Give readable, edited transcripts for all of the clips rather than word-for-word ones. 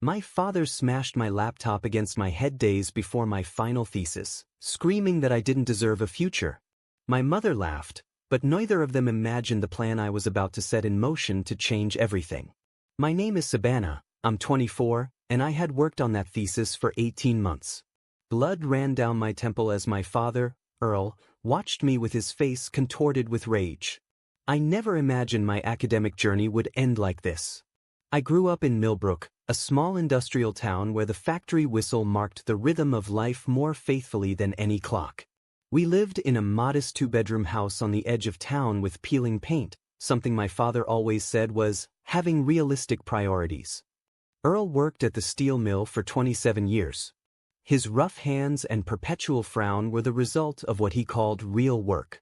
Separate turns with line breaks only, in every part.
My father smashed my laptop against my head days before my final thesis, screaming that I didn't deserve a future. My mother laughed, but neither of them imagined the plan I was about to set in motion to change everything. My name is Savannah, I'm 24, and I had worked on that thesis for 18 months. Blood ran down my temple as my father, Earl, watched me with his face contorted with rage. I never imagined my academic journey would end like this. I grew up in Millbrook, a small industrial town where the factory whistle marked the rhythm of life more faithfully than any clock. We lived in a modest two-bedroom house on the edge of town with peeling paint, something my father always said was having realistic priorities. Earl worked at the steel mill for 27 years. His rough hands and perpetual frown were the result of what he called real work.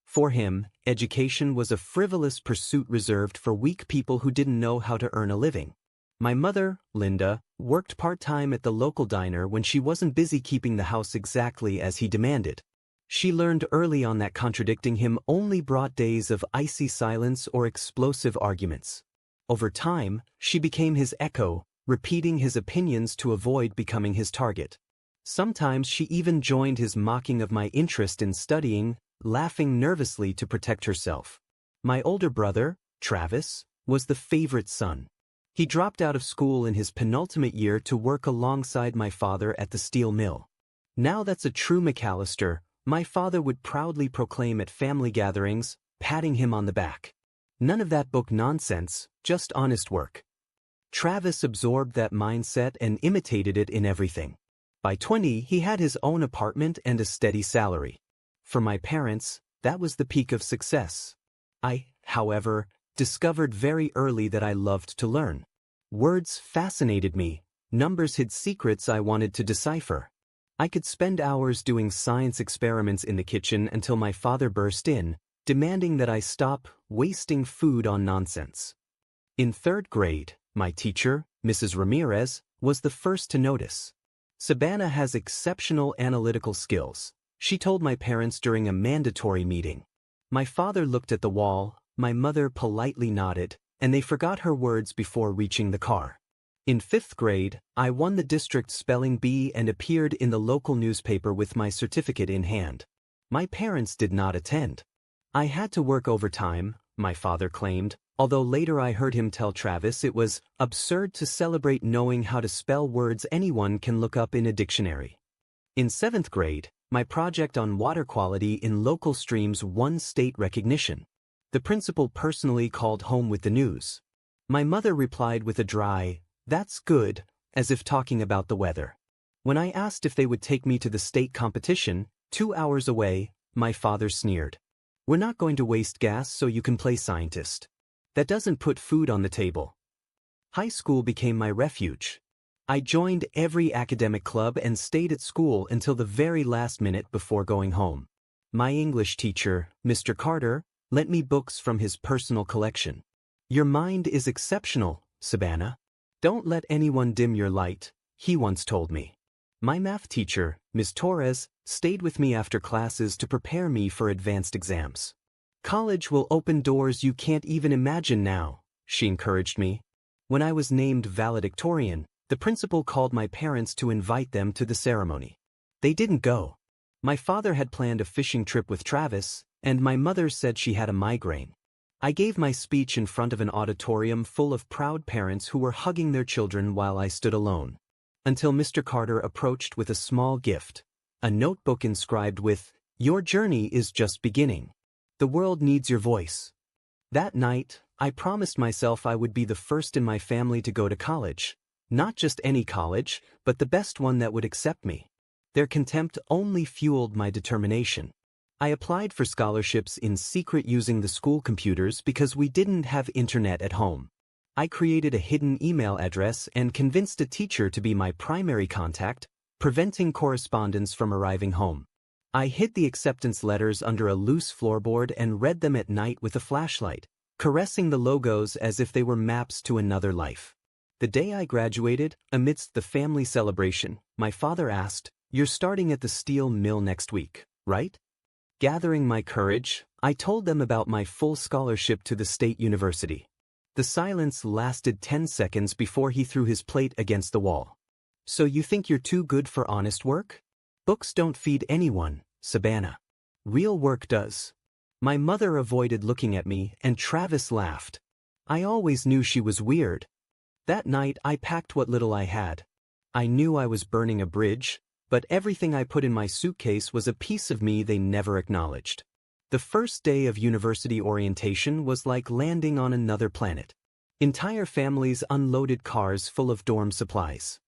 For him, education was a frivolous pursuit reserved for weak people who didn't know how to earn a living. My mother, Linda, worked part-time at the local diner when she wasn't busy keeping the house exactly as he demanded. She learned early on that contradicting him only brought days of icy silence or explosive arguments. Over time, she became his echo, repeating his opinions to avoid becoming his target. Sometimes she even joined his mocking of my interest in studying, laughing nervously to protect herself. My older brother, Travis, was the favorite son. He dropped out of school in his penultimate year to work alongside my father at the steel mill. Now that's a true McAllister, my father would proudly proclaim at family gatherings, patting him on the back. None of that book nonsense, just honest work. Travis absorbed that mindset and imitated it in everything. By 20, he had his own apartment and a steady salary. For my parents, that was the peak of success. I, however, discovered very early that I loved to learn. Words fascinated me, numbers hid secrets I wanted to decipher. I could spend hours doing science experiments in the kitchen until my father burst in, demanding that I stop wasting food on nonsense. In third grade, my teacher, Mrs. Ramirez, was the first to notice. Savannah has exceptional analytical skills, she told my parents during a mandatory meeting. My father looked at the wall, my mother politely nodded, and they forgot her words before reaching the car. In fifth grade, I won the district spelling bee and appeared in the local newspaper with my certificate in hand. My parents did not attend. I had to work overtime, my father claimed, although later I heard him tell Travis it was absurd to celebrate knowing how to spell words anyone can look up in a dictionary. In seventh grade, my project on water quality in local streams won state recognition. The principal personally called home with the news. My mother replied with a dry, "That's good," as if talking about the weather. When I asked if they would take me to the state competition, 2 hours away, my father sneered. "We're not going to waste gas so you can play scientist. That doesn't put food on the table." High school became my refuge. I joined every academic club and stayed at school until the very last minute before going home. My English teacher, Mr. Carter, lent me books from his personal collection. "Your mind is exceptional, Savannah. Don't let anyone dim your light," he once told me. My math teacher, Ms. Torres, stayed with me after classes to prepare me for advanced exams. "College will open doors you can't even imagine now," she encouraged me. When I was named valedictorian, the principal called my parents to invite them to the ceremony. They didn't go. My father had planned a fishing trip with Travis, and my mother said she had a migraine. I gave my speech in front of an auditorium full of proud parents who were hugging their children while I stood alone. Until Mr. Carter approached with a small gift, a notebook inscribed with, "Your journey is just beginning. The world needs your voice." That night, I promised myself I would be the first in my family to go to college. Not just any college, but the best one that would accept me. Their contempt only fueled my determination. I applied for scholarships in secret using the school computers because we didn't have internet at home. I created a hidden email address and convinced a teacher to be my primary contact, preventing correspondence from arriving home. I hid the acceptance letters under a loose floorboard and read them at night with a flashlight, caressing the logos as if they were maps to another life. The day I graduated, amidst the family celebration, my father asked, "You're starting at the steel mill next week, right?" Gathering my courage, I told them about my full scholarship to the state university. The silence lasted 10 seconds before he threw his plate against the wall. So you think you're too good for honest work? Books don't feed anyone, Savannah. Real work does. My mother avoided looking at me, and Travis laughed. I always knew she was weird. That night I packed what little I had. I knew I was burning a bridge, but everything I put in my suitcase was a piece of me they never acknowledged. The first day of university orientation was like landing on another planet. Entire families unloaded cars full of dorm supplies.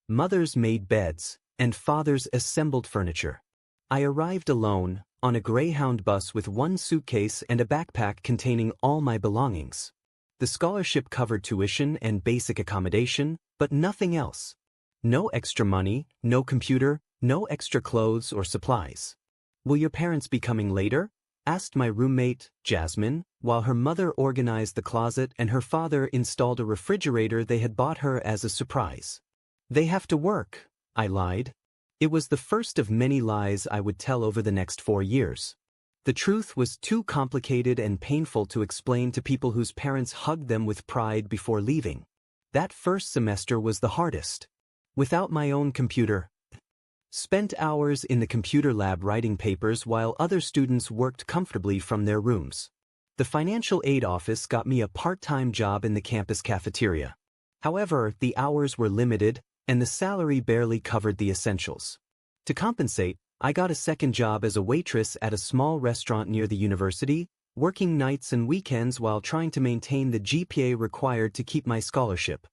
Mothers made beds, and fathers assembled furniture. I arrived alone, on a Greyhound bus with one suitcase and a backpack containing all my belongings. The scholarship covered tuition and basic accommodation, but nothing else. No extra money, no computer, no extra clothes or supplies. Will your parents be coming later? Asked my roommate, Jasmine, while her mother organized the closet and her father installed a refrigerator they had bought her as a surprise. They have to work, I lied. It was the first of many lies I would tell over the next 4 years. The truth was too complicated and painful to explain to people whose parents hugged them with pride before leaving. That first semester was the hardest. Without my own computer. Spent hours in the computer lab writing papers while other students worked comfortably from their rooms. The financial aid office got me a part-time job in the campus cafeteria. However, the hours were limited, and the salary barely covered the essentials. To compensate, I got a second job as a waitress at a small restaurant near the university, working nights and weekends while trying to maintain the GPA required to keep my scholarship.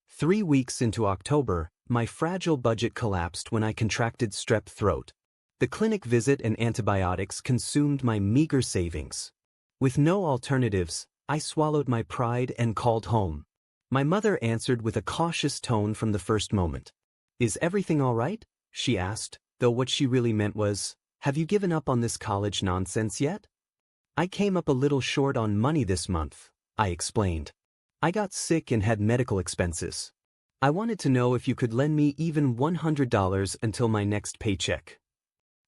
3 weeks into October, my fragile budget collapsed when I contracted strep throat. The clinic visit and antibiotics consumed my meager savings. With no alternatives, I swallowed my pride and called home. My mother answered with a cautious tone from the first moment. "Is everything all right?" she asked, though what she really meant was, "Have you given up on this college nonsense yet?" "I came up a little short on money this month," I explained. "I got sick and had medical expenses. I wanted to know if you could lend me even $100 until my next paycheck."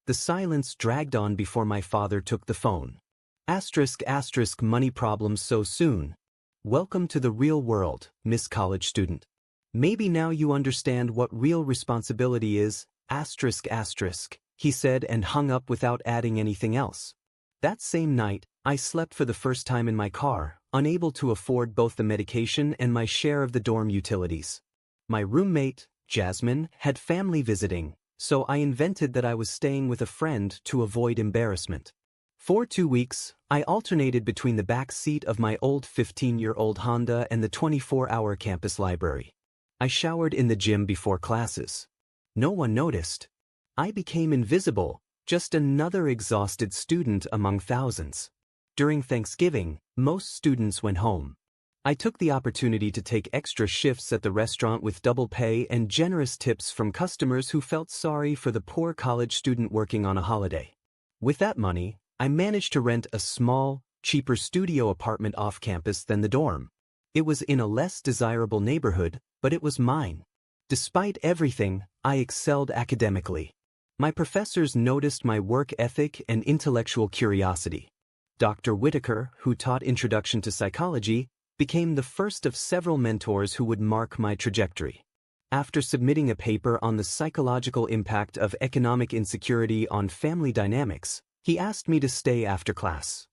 The silence dragged on before my father took the phone. **** Money problems so soon. Welcome to the real world, Miss College Student. Maybe now you understand what real responsibility is, ***, he said and hung up without adding anything else. That same night, I slept for the first time in my car, unable to afford both the medication and my share of the dorm utilities. My roommate, Jasmine, had family visiting, so I invented that I was staying with a friend to avoid embarrassment. For 2 weeks, I alternated between the back seat of my old 15-year-old Honda and the 24-hour campus library. I showered in the gym before classes. No one noticed. I became invisible, just another exhausted student among thousands. During Thanksgiving, most students went home. I took the opportunity to take extra shifts at the restaurant with double pay and generous tips from customers who felt sorry for the poor college student working on a holiday. With that money, I managed to rent a small, cheaper studio apartment off campus than the dorm. It was in a less desirable neighborhood, but it was mine. Despite everything, I excelled academically. My professors noticed my work ethic and intellectual curiosity. Dr. Whitaker, who taught Introduction to Psychology, became the first of several mentors who would mark my trajectory. After submitting a paper on the psychological impact of economic insecurity on family dynamics, he asked me to stay after class.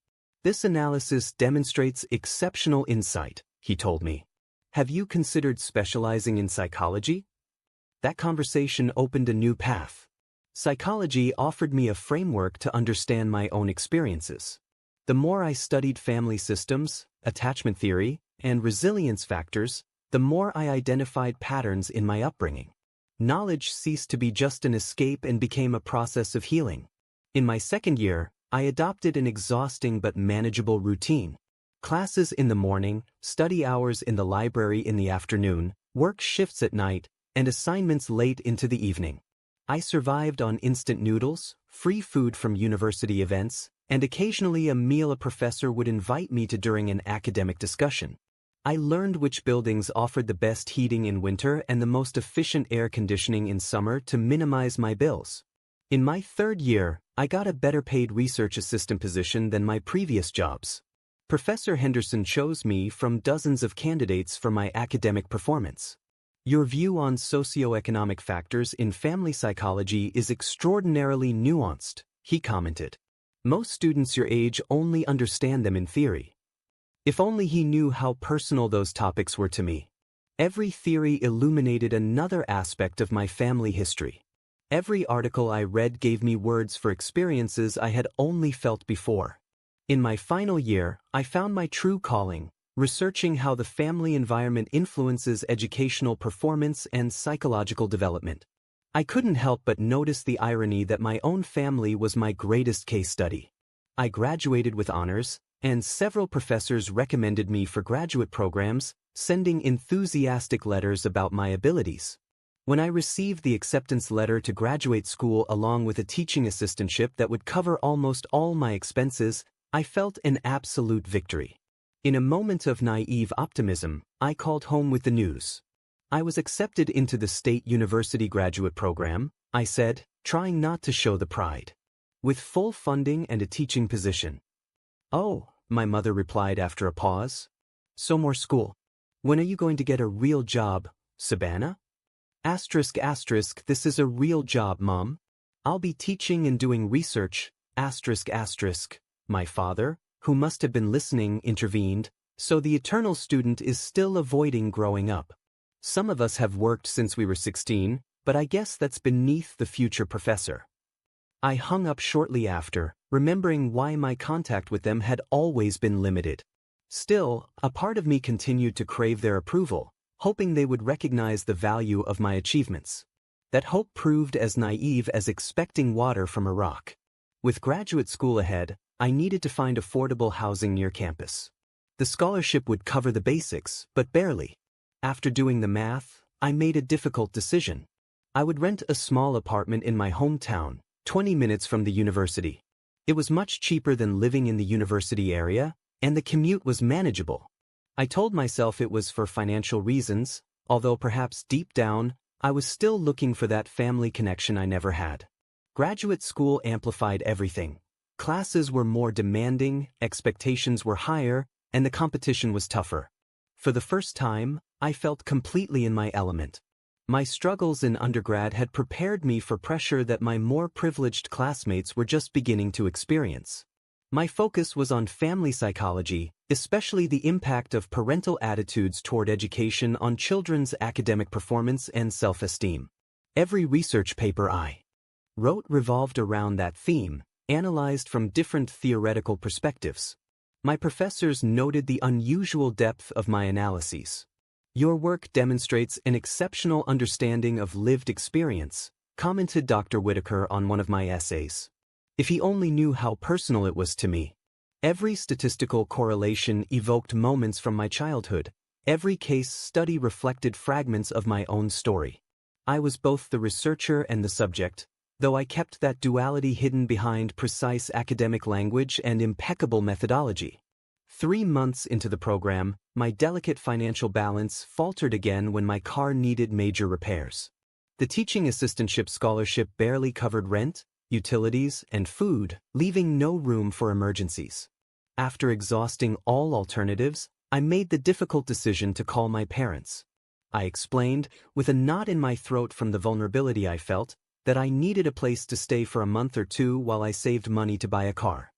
"This analysis demonstrates exceptional insight," he told me. "Have you considered specializing in psychology?" That conversation opened a new path. Psychology offered me a framework to understand my own experiences. The more I studied family systems, attachment theory, and resilience factors, the more I identified patterns in my upbringing. Knowledge ceased to be just an escape and became a process of healing. In my second year, I adopted an exhausting but manageable routine. Classes in the morning, study hours in the library in the afternoon, work shifts at night, and assignments late into the evening. I survived on instant noodles, free food from university events, and occasionally a meal a professor would invite me to during an academic discussion. I learned which buildings offered the best heating in winter and the most efficient air conditioning in summer to minimize my bills. In my third year, I got a better paid research assistant position than my previous jobs. Professor Henderson chose me from dozens of candidates for my academic performance. Your view on socioeconomic factors in family psychology is extraordinarily nuanced, he commented. Most students your age only understand them in theory. If only he knew how personal those topics were to me. Every theory illuminated another aspect of my family history. Every article I read gave me words for experiences I had only felt before. In my final year, I found my true calling, researching how the family environment influences educational performance and psychological development. I couldn't help but notice the irony that my own family was my greatest case study. I graduated with honors, and several professors recommended me for graduate programs, sending enthusiastic letters about my abilities. When I received the acceptance letter to graduate school along with a teaching assistantship that would cover almost all my expenses, I felt an absolute victory. In a moment of naive optimism, I called home with the news. I was accepted into the State University graduate program, I said, trying not to show the pride. With full funding and a teaching position. Oh, my mother replied after a pause. So more school. When are you going to get a real job, Savannah? ***, this is a real job, Mom. I'll be teaching and doing research, ***. My father, who must have been listening, intervened, so the eternal student is still avoiding growing up. Some of us have worked since we were 16, but I guess that's beneath the future professor. I hung up shortly after, remembering why my contact with them had always been limited. Still, a part of me continued to crave their approval, hoping they would recognize the value of my achievements. That hope proved as naive as expecting water from a rock. With graduate school ahead, I needed to find affordable housing near campus. The scholarship would cover the basics, but barely. After doing the math, I made a difficult decision. I would rent a small apartment in my hometown, 20 minutes from the university. It was much cheaper than living in the university area, and the commute was manageable. I told myself it was for financial reasons, although perhaps deep down, I was still looking for that family connection I never had. Graduate school amplified everything. Classes were more demanding, expectations were higher, and the competition was tougher. For the first time, I felt completely in my element. My struggles in undergrad had prepared me for pressure that my more privileged classmates were just beginning to experience. My focus was on family psychology, especially the impact of parental attitudes toward education on children's academic performance and self-esteem. Every research paper I wrote revolved around that theme, analyzed from different theoretical perspectives. My professors noted the unusual depth of my analyses. Your work demonstrates an exceptional understanding of lived experience, commented Dr. Whitaker on one of my essays. If he only knew how personal it was to me. Every statistical correlation evoked moments from my childhood. Every case study reflected fragments of my own story. I was both the researcher and the subject, though I kept that duality hidden behind precise academic language and impeccable methodology. 3 months into the program, my delicate financial balance faltered again when my car needed major repairs. The teaching assistantship scholarship barely covered rent, utilities, and food, leaving no room for emergencies. After exhausting all alternatives, I made the difficult decision to call my parents. I explained, with a knot in my throat from the vulnerability I felt, that I needed a place to stay for a month or two while I saved money to buy a car.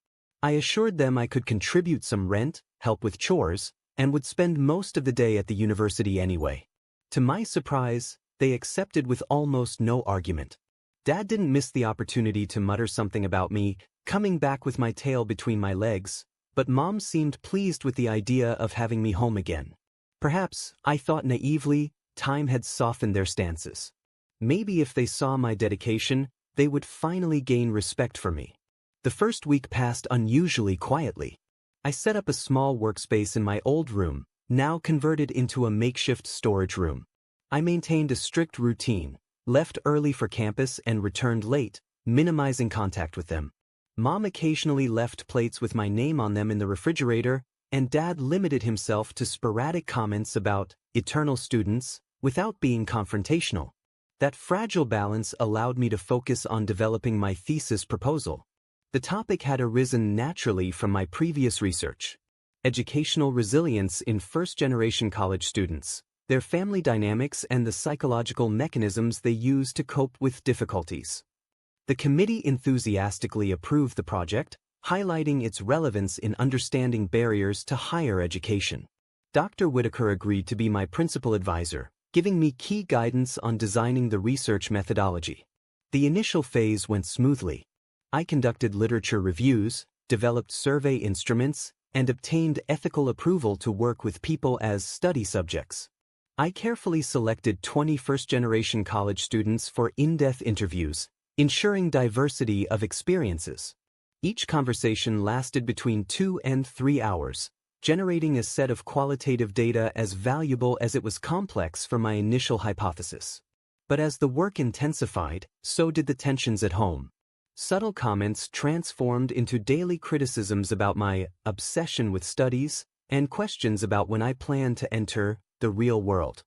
I assured them I could contribute some rent, help with chores, and would spend most of the day at the university anyway. To my surprise, they accepted with almost no argument. Dad didn't miss the opportunity to mutter something about me coming back with my tail between my legs, but Mom seemed pleased with the idea of having me home again. Perhaps, I thought naively, time had softened their stances. Maybe if they saw my dedication, they would finally gain respect for me. The first week passed unusually quietly. I set up a small workspace in my old room, now converted into a makeshift storage room. I maintained a strict routine, left early for campus and returned late, minimizing contact with them. Mom occasionally left plates with my name on them in the refrigerator, and Dad limited himself to sporadic comments about eternal students without being confrontational. That fragile balance allowed me to focus on developing my thesis proposal. The topic had arisen naturally from my previous research. Educational resilience in first-generation college students, their family dynamics and the psychological mechanisms they use to cope with difficulties. The committee enthusiastically approved the project, highlighting its relevance in understanding barriers to higher education. Dr. Whitaker agreed to be my principal advisor, giving me key guidance on designing the research methodology. The initial phase went smoothly. I conducted literature reviews, developed survey instruments, and obtained ethical approval to work with people as study subjects. I carefully selected 20 first-generation college students for in-depth interviews, ensuring diversity of experiences. Each conversation lasted between 2 and 3 hours, generating a set of qualitative data as valuable as it was complex for my initial hypothesis. But as the work intensified, so did the tensions at home. Subtle comments transformed into daily criticisms about my obsession with studies and questions about when I planned to enter the real world.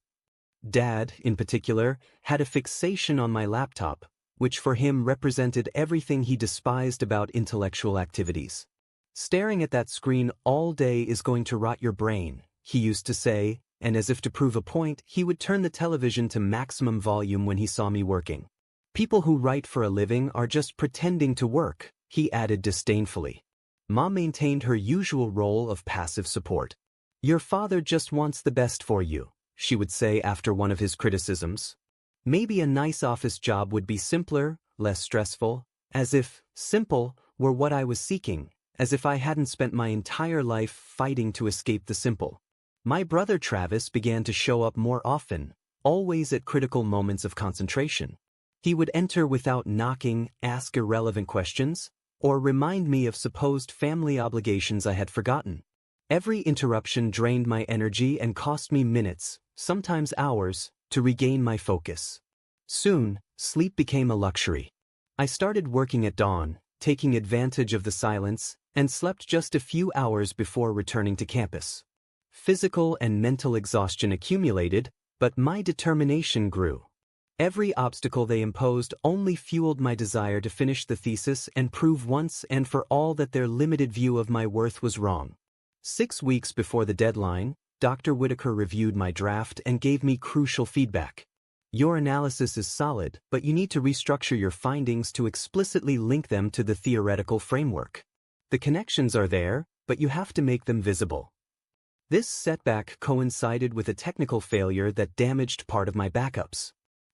Dad, in particular, had a fixation on my laptop, which for him represented everything he despised about intellectual activities. "Staring at that screen all day is going to rot your brain," he used to say, and as if to prove a point, he would turn the television to maximum volume when he saw me working. "People who write for a living are just pretending to work," he added disdainfully. Mom maintained her usual role of passive support. "Your father just wants the best for you," she would say after one of his criticisms. Maybe a nice office job would be simpler, less stressful, as if simple were what I was seeking, as if I hadn't spent my entire life fighting to escape the simple. My brother Travis began to show up more often, always at critical moments of concentration. He would enter without knocking, ask irrelevant questions, or remind me of supposed family obligations I had forgotten. Every interruption drained my energy and cost me minutes, sometimes hours, to regain my focus. Soon, sleep became a luxury. I started working at dawn, taking advantage of the silence, and slept just a few hours before returning to campus. Physical and mental exhaustion accumulated, but my determination grew. Every obstacle they imposed only fueled my desire to finish the thesis and prove once and for all that their limited view of my worth was wrong. 6 weeks before the deadline, Dr. Whitaker reviewed my draft and gave me crucial feedback. "Your analysis is solid, but you need to restructure your findings to explicitly link them to the theoretical framework. The connections are there, but you have to make them visible." This setback coincided with a technical failure that damaged part of my backups.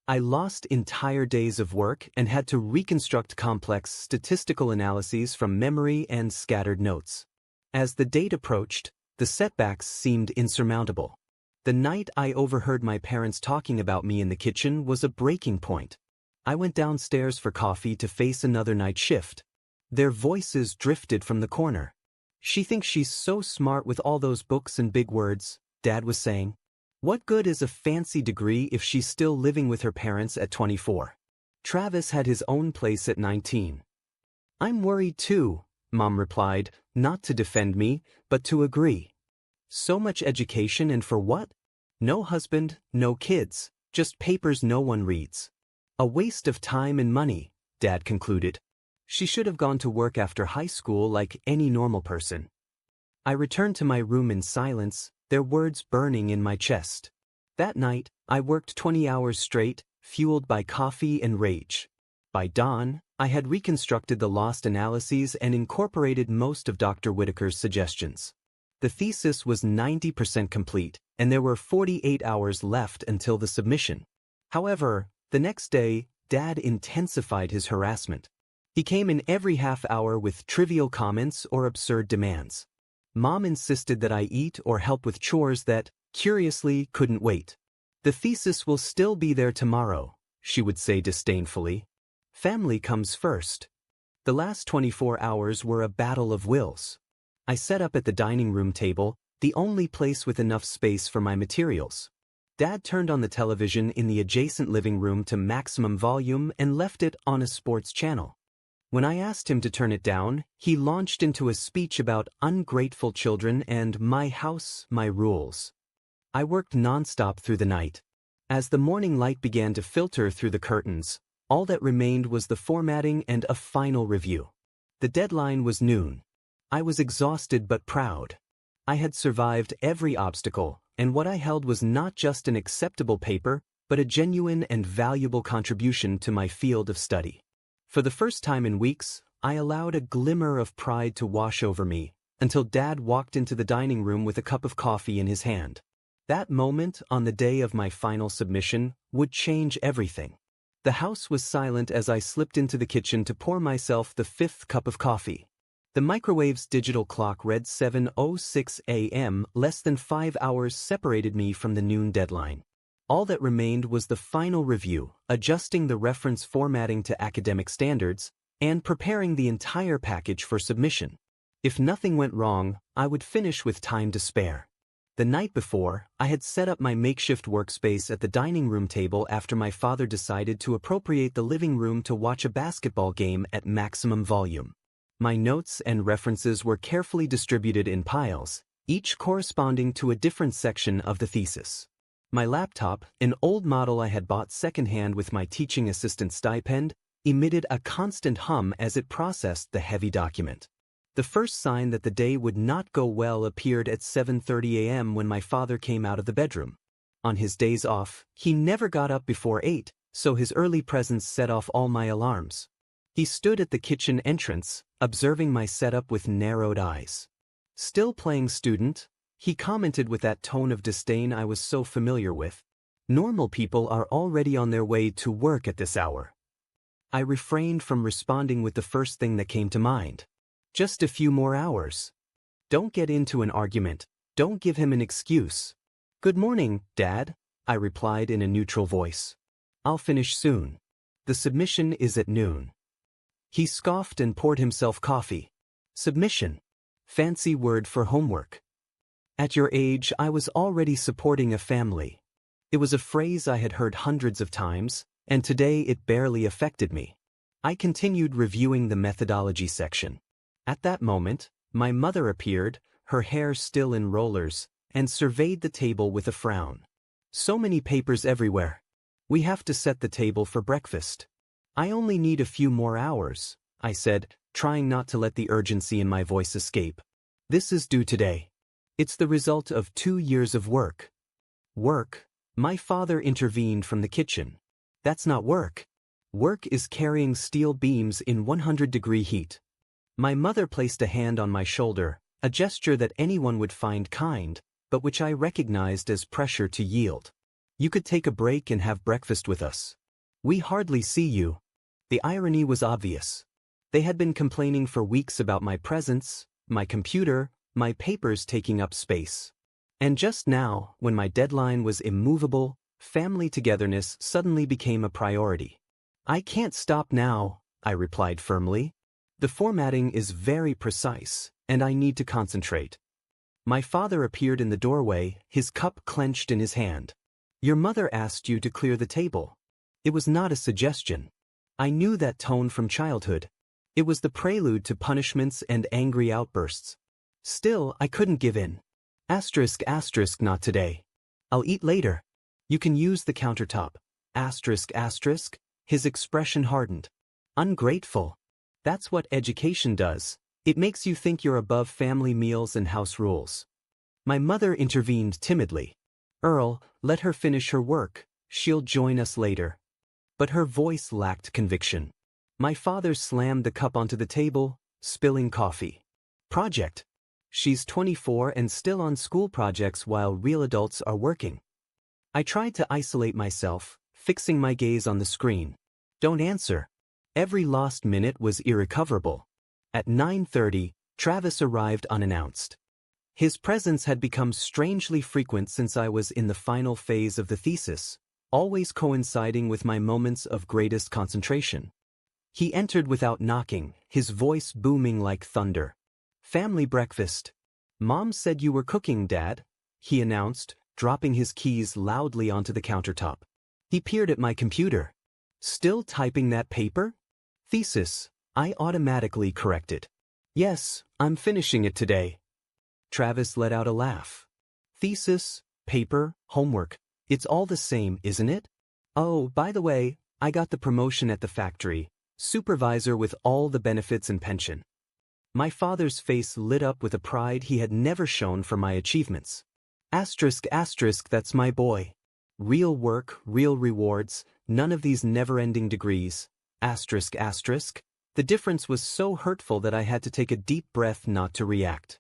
I lost entire days of work and had to reconstruct complex statistical analyses from memory and scattered notes. As the date approached, the setbacks seemed insurmountable. The night I overheard my parents talking about me in the kitchen was a breaking point. I went downstairs for coffee to face another night shift. Their voices drifted from the corner. "She thinks she's so smart with all those books and big words," Dad was saying. "What good is a fancy degree if she's still living with her parents at 24? Travis had his own place at 19. "I'm worried too," Mom replied, not to defend me, but to agree. "So much education and for what? No husband, no kids, just papers no one reads. A waste of time and money," Dad concluded. "She should have gone to work after high school like any normal person." I returned to my room in silence, their words burning in my chest. That night, I worked 20 hours straight, fueled by coffee and rage. By dawn, I had reconstructed the lost analyses and incorporated most of Dr. Whitaker's suggestions. The thesis was 90% complete, and there were 48 hours left until the submission. However, the next day, Dad intensified his harassment. He came in every half hour with trivial comments or absurd demands. Mom insisted that I eat or help with chores that, curiously, couldn't wait. "The thesis will still be there tomorrow," she would say disdainfully. "Family comes first." The last 24 hours were a battle of wills. I set up at the dining room table, the only place with enough space for my materials. Dad turned on the television in the adjacent living room to maximum volume and left it on a sports channel. When I asked him to turn it down, he launched into a speech about ungrateful children and my house, my rules. I worked nonstop through the night. As the morning light began to filter through the curtains, all that remained was the formatting and a final review. The deadline was noon. I was exhausted but proud. I had survived every obstacle, and what I held was not just an acceptable paper, but a genuine and valuable contribution to my field of study. For the first time in weeks, I allowed a glimmer of pride to wash over me, until Dad walked into the dining room with a cup of coffee in his hand. That moment, on the day of my final submission, would change everything. The house was silent as I slipped into the kitchen to pour myself the 5th cup of coffee. The microwave's digital clock read 7:06 a.m. Less than 5 hours separated me from the noon deadline. All that remained was the final review, adjusting the reference formatting to academic standards, and preparing the entire package for submission. If nothing went wrong, I would finish with time to spare. The night before, I had set up my makeshift workspace at the dining room table after my father decided to appropriate the living room to watch a basketball game at maximum volume. My notes and references were carefully distributed in piles, each corresponding to a different section of the thesis. My laptop, an old model I had bought secondhand with my teaching assistant stipend, emitted a constant hum as it processed the heavy document. The first sign that the day would not go well appeared at 7:30 a.m. when my father came out of the bedroom. On his days off, he never got up before 8, so his early presence set off all my alarms. He stood at the kitchen entrance, observing my setup with narrowed eyes. "Still playing, student?" he commented with that tone of disdain I was so familiar with. "Normal people are already on their way to work at this hour." I refrained from responding with the first thing that came to mind. "Just a few more hours. Don't get into an argument. Don't give him an excuse." "Good morning, Dad," I replied in a neutral voice. "I'll finish soon. The submission is at noon." He scoffed and poured himself coffee. "Submission. Fancy word for homework. At your age, I was already supporting a family." It was a phrase I had heard hundreds of times, and today it barely affected me. I continued reviewing the methodology section. At that moment, my mother appeared, her hair still in rollers, and surveyed the table with a frown. "So many papers everywhere. We have to set the table for breakfast." "I only need a few more hours," I said, trying not to let the urgency in my voice escape. "This is due today. It's the result of 2 years of work." "Work?" My father intervened from the kitchen. "That's not work. Work is carrying steel beams in 100-degree heat." My mother placed a hand on my shoulder, a gesture that anyone would find kind, but which I recognized as pressure to yield. "You could take a break and have breakfast with us. We hardly see you." The irony was obvious. They had been complaining for weeks about my presence, my computer, my papers taking up space. And just now, when my deadline was immovable, family togetherness suddenly became a priority. "I can't stop now," I replied firmly. "The formatting is very precise, and I need to concentrate." My father appeared in the doorway, his cup clenched in his hand. "Your mother asked you to clear the table." It was not a suggestion. I knew that tone from childhood. It was the prelude to punishments and angry outbursts. Still, I couldn't give in. Asterisk, asterisk, not today. "I'll eat later. You can use the countertop." Asterisk, asterisk. His expression hardened. "Ungrateful. That's what education does. It makes you think you're above family meals and house rules." My mother intervened timidly. "Earl, let her finish her work. She'll join us later." But her voice lacked conviction. My father slammed the cup onto the table, spilling coffee. "Project. She's 24 and still on school projects while real adults are working." I tried to isolate myself, fixing my gaze on the screen. "Don't answer." Every lost minute was irrecoverable. At 9:30, Travis arrived unannounced. His presence had become strangely frequent since I was in the final phase of the thesis, always coinciding with my moments of greatest concentration. He entered without knocking, his voice booming like thunder. "Family breakfast. Mom said you were cooking, Dad," he announced, dropping his keys loudly onto the countertop. He peered at my computer. "Still typing that paper?" "Thesis," I automatically corrected. "Yes, I'm finishing it today." Travis let out a laugh. "Thesis, paper, homework, it's all the same, isn't it? Oh, by the way, I got the promotion at the factory, supervisor with all the benefits and pension." My father's face lit up with a pride he had never shown for my achievements. Asterisk, asterisk, that's my boy. Real work, real rewards, none of these never-ending degrees. Asterisk, asterisk. The difference was so hurtful that I had to take a deep breath not to react.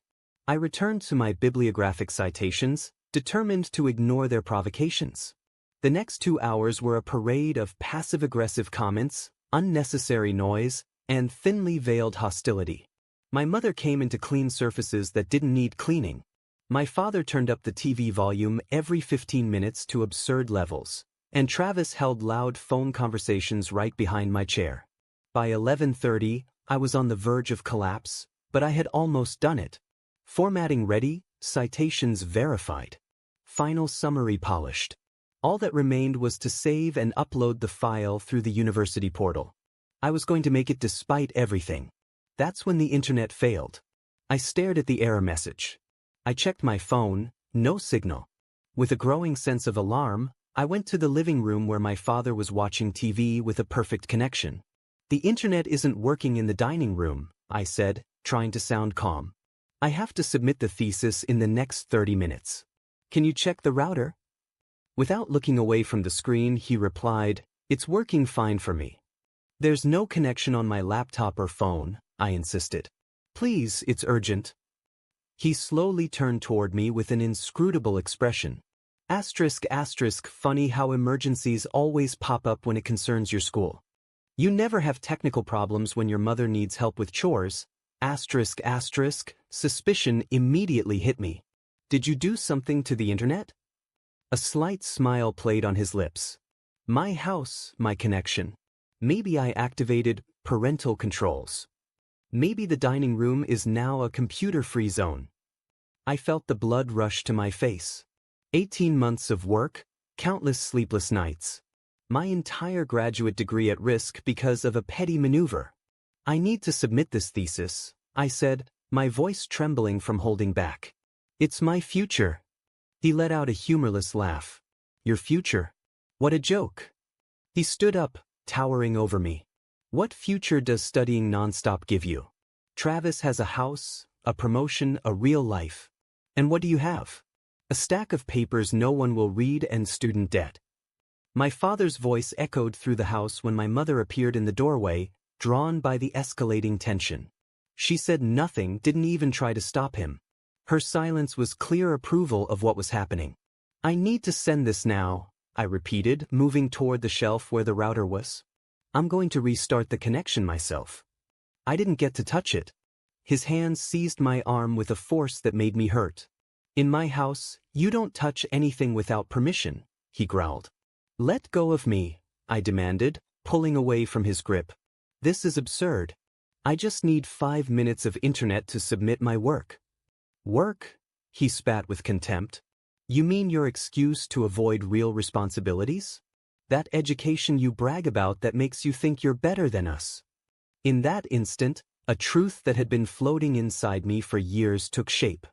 I returned to my bibliographic citations, determined to ignore their provocations. The next 2 hours were a parade of passive-aggressive comments, unnecessary noise, and thinly veiled hostility. My mother came in to clean surfaces that didn't need cleaning. My father turned up the TV volume every 15 minutes to absurd levels, and Travis held loud phone conversations right behind my chair. By 11:30, I was on the verge of collapse, but I had almost done it. Formatting ready, citations verified. Final summary polished. All that remained was to save and upload the file through the university portal. I was going to make it despite everything. That's when the internet failed. I stared at the error message. I checked my phone, no signal. With a growing sense of alarm, I went to the living room where my father was watching TV with a perfect connection. The internet isn't working in the dining room, I said, trying to sound calm. I have to submit the thesis in the next 30 minutes. Can you check the router? Without looking away from the screen, he replied, "It's working fine for me." "There's no connection on my laptop or phone," I insisted. "Please, it's urgent." He slowly turned toward me with an inscrutable expression. Asterisk, asterisk, funny how emergencies always pop up when it concerns your school. You never have technical problems when your mother needs help with chores. Asterisk, asterisk, suspicion immediately hit me. Did you do something to the internet? A slight smile played on his lips. My house, my connection. Maybe I activated parental controls. Maybe the dining room is now a computer-free zone. I felt the blood rush to my face. 18 months of work, countless sleepless nights. My entire graduate degree at risk because of a petty maneuver. I need to submit this thesis, I said, my voice trembling from holding back. It's my future. He let out a humorless laugh. Your future? What a joke. He stood up, towering over me. What future does studying nonstop give you? Travis has a house, a promotion, a real life. And what do you have? A stack of papers no one will read and student debt. My father's voice echoed through the house when my mother appeared in the doorway, drawn by the escalating tension. She said nothing, didn't even try to stop him. Her silence was clear approval of what was happening. I need to send this now, I repeated, moving toward the shelf where the router was. I'm going to restart the connection myself. I didn't get to touch it. His hands seized my arm with a force that made me hurt. In my house, you don't touch anything without permission, he growled. Let go of me, I demanded, pulling away from his grip. This is absurd. I just need 5 minutes of internet to submit my work. Work? He spat with contempt. You mean your excuse to avoid real responsibilities? That education you brag about that makes you think you're better than us. In that instant, a truth that had been floating inside me for years took shape.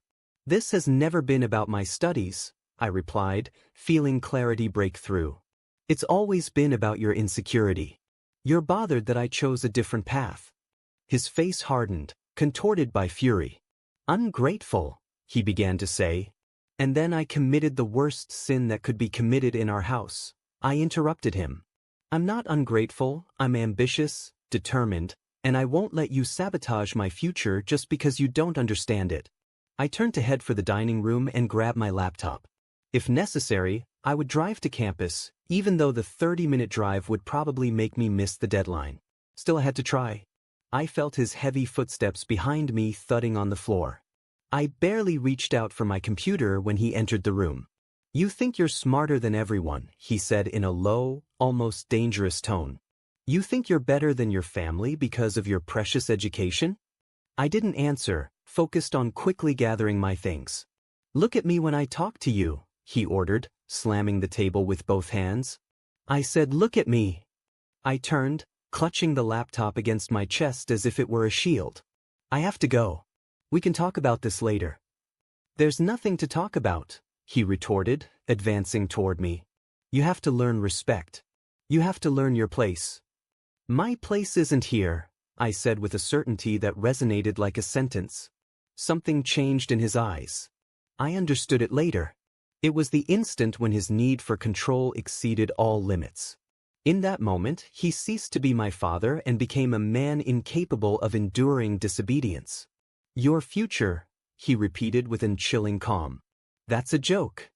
This has never been about my studies, I replied, feeling clarity break through. It's always been about your insecurity. You're bothered that I chose a different path. His face hardened, contorted by fury. Ungrateful, he began to say. And then I committed the worst sin that could be committed in our house. I interrupted him. I'm not ungrateful, I'm ambitious, determined, and I won't let you sabotage my future just because you don't understand it. I turned to head for the dining room and grab my laptop. If necessary, I would drive to campus, even though the 30-minute drive would probably make me miss the deadline. Still, I had to try. I felt his heavy footsteps behind me thudding on the floor. I barely reached out for my computer when he entered the room. You think you're smarter than everyone, he said in a low, almost dangerous tone. You think you're better than your family because of your precious education? I didn't answer, focused on quickly gathering my things. Look at me when I talk to you, he ordered, slamming the table with both hands. I said, look at me. I turned, clutching the laptop against my chest as if it were a shield. I have to go. We can talk about this later. There's nothing to talk about, he retorted, advancing toward me. You have to learn respect. You have to learn your place. My place isn't here, I said with a certainty that resonated like a sentence. Something changed in his eyes. I understood it later. It was the instant when his need for control exceeded all limits. In that moment, he ceased to be my father and became a man incapable of enduring disobedience. "Your future," he repeated with a chilling calm. "That's a joke."